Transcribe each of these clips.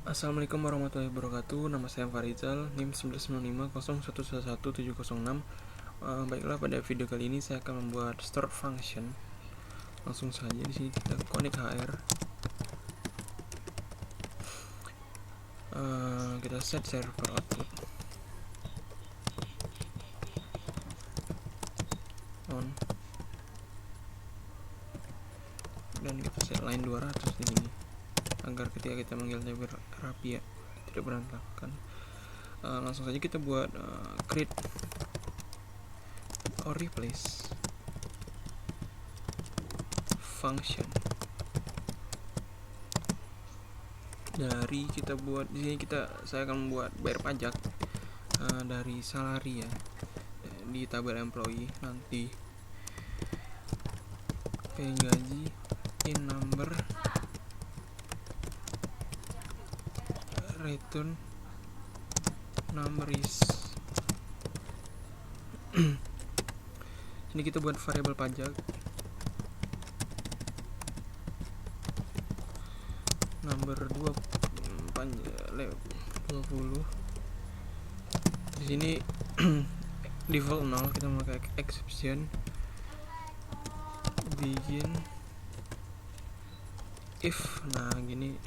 Assalamualaikum warahmatullahi wabarakatuh. Nama saya Farizal, NIM 19950111706. Baiklah, pada video kali ini saya akan membuat store function. Langsung saja di sini kita connect HR. Kita set server output on, dan kita set line 200 di sini agar ketika kita manggilnya rapi ya, tidak berantakan. Langsung saja kita buat create or replace function. Dari kita buat di sini saya akan membuat bayar pajak dari salary ya, di tabel employee, nanti pay gaji, in number, return number is ini kita buat variabel pajak number 20. Di sini default 0, kita memakai exception, begin if. Nah gini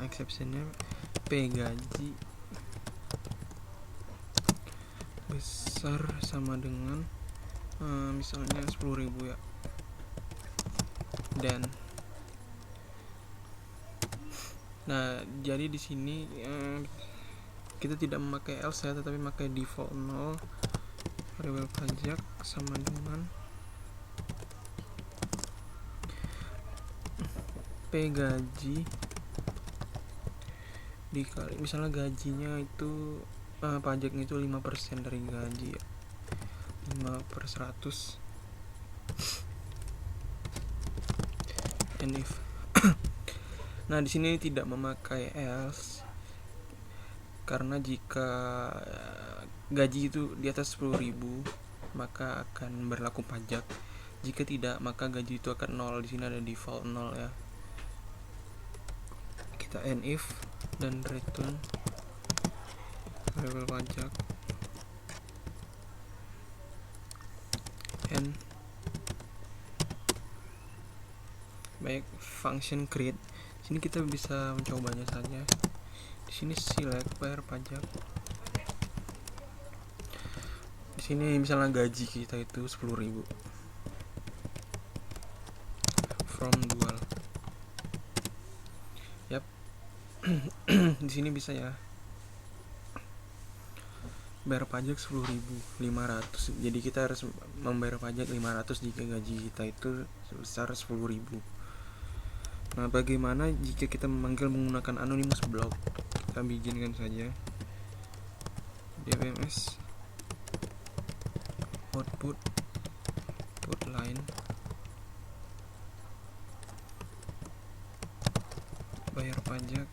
exceptionnya, pay gaji besar sama dengan misalnya 10.000 ya, dan nah jadi di sini kita tidak memakai else ya, tetapi memakai default 0, variabel pajak sama dengan pay gaji dikali, misalnya gajinya itu pajaknya itu 5% dari gaji ya, 5/100, and if. Nah di sini tidak memakai else karena jika gaji itu di atas 10.000 maka akan berlaku pajak. Jika tidak maka gaji itu akan 0. Di sini ada default 0 ya. Kita end if dan return variabel pajak and baik function create. Sini kita bisa mencobanya saja. Di sini select bayar pajak. Di sini misalnya gaji kita itu 10.000 from dual. Yap. Di sini bisa ya. Bayar pajak 10.500. Jadi kita harus membayar pajak 500 jika gaji kita itu sebesar 10.000. Nah, bagaimana jika kita memanggil menggunakan anonymous block? Kita bikinkan saja dbms output put line bayar pajak,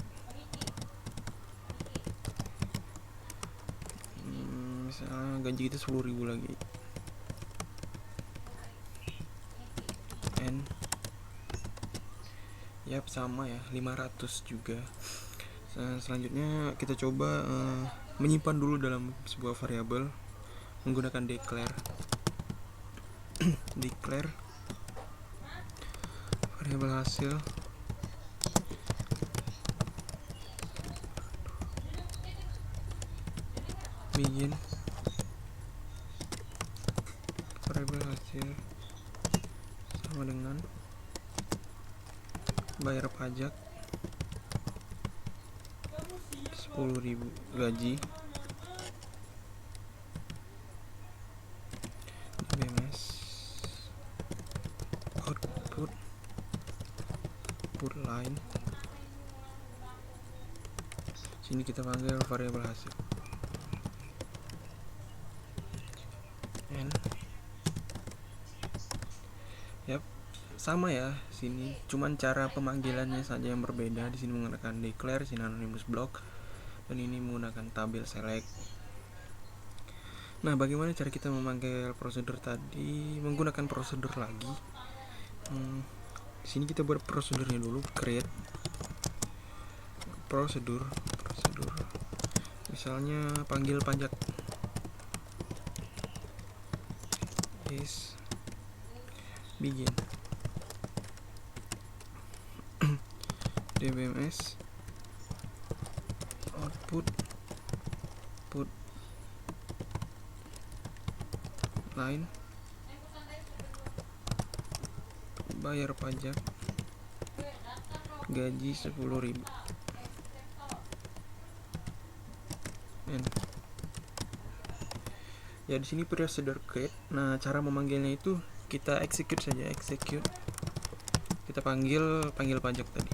misalnya gaji kita 10.000 lagi, and yap sama ya 500 juga. Selanjutnya kita coba menyimpan dulu dalam sebuah variabel menggunakan declare declare variabel hasil begin variabel hasil sama dengan bayar pajak 10.000 gaji, dbms output put line. Sini kita panggil variabel hasil and yap sama ya sini, cuman cara pemanggilannya saja yang berbeda. Di sini menggunakan declare, sini anonymous block, dan ini menggunakan tabel select. Nah, bagaimana cara kita memanggil prosedur tadi? Menggunakan prosedur lagi. Di sini kita buat prosedurnya dulu, create prosedur misalnya panggil pajak is begin DBMS output put line bayar pajak gaji 10.000 ya. Di sini procedure create. Nah, cara memanggilnya itu kita execute saja, kita panggil pajak tadi,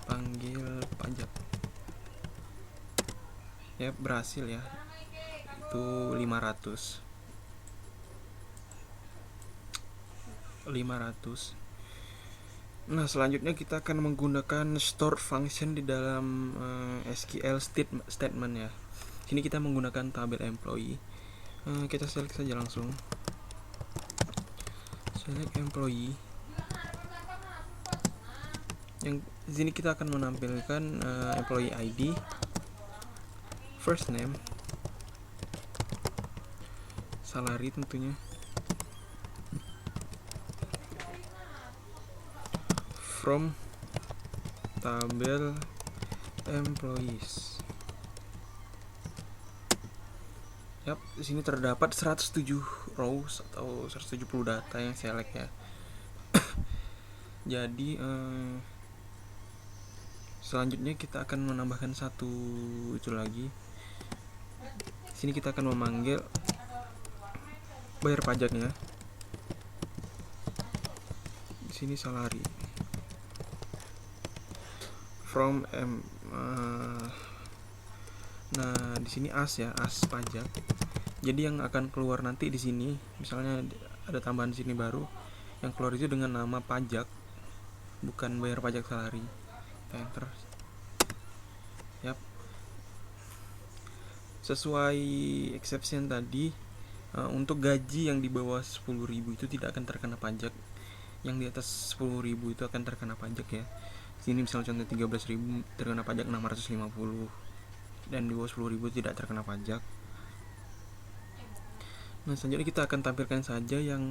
panggil pajak ya, berhasil ya, itu 500. Nah, selanjutnya kita akan menggunakan store function di dalam SQL statement ya. Sini kita menggunakan tabel employee. Kita select saja langsung, select employee. Yang di sini kita akan menampilkan employee ID, first name, salary tentunya, from tabel employees. Yap, di sini terdapat 107 rows atau 170 data yang select ya. Jadi selanjutnya kita akan menambahkan satu itu lagi. Di sini kita akan memanggil bayar pajaknya. Di sini salary from nah di sini as pajak. Jadi yang akan keluar nanti di sini, misalnya ada tambahan di sini baru, yang keluar itu dengan nama pajak, bukan bayar pajak salary. Enter. Yap. Sesuai exception tadi, untuk gaji yang di bawah 10.000 itu tidak akan terkena pajak. Yang di atas 10.000 itu akan terkena pajak ya. Sini misalnya contoh 13.000 terkena pajak 650, dan di bawah 10.000 tidak terkena pajak. Nah, selanjutnya kita akan tampilkan saja yang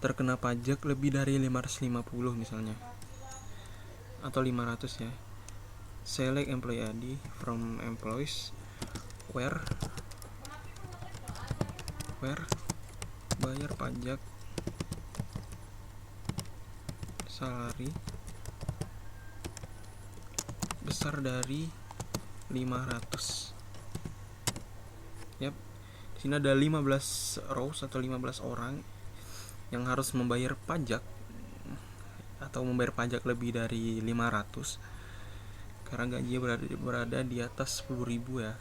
terkena pajak lebih dari 550 misalnya, atau 500 ya. Select employee ID from employees, where bayar pajak salary besar dari 500. Yap. Di sini ada 15 rows atau 15 orang yang harus membayar pajak atau membayar pajak lebih dari 500 karena gajinya berada di atas 10.000 ya.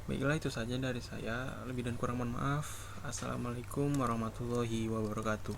Baiklah, itu saja dari saya. Lebih dan kurang mohon maaf. Assalamualaikum warahmatullahi wabarakatuh.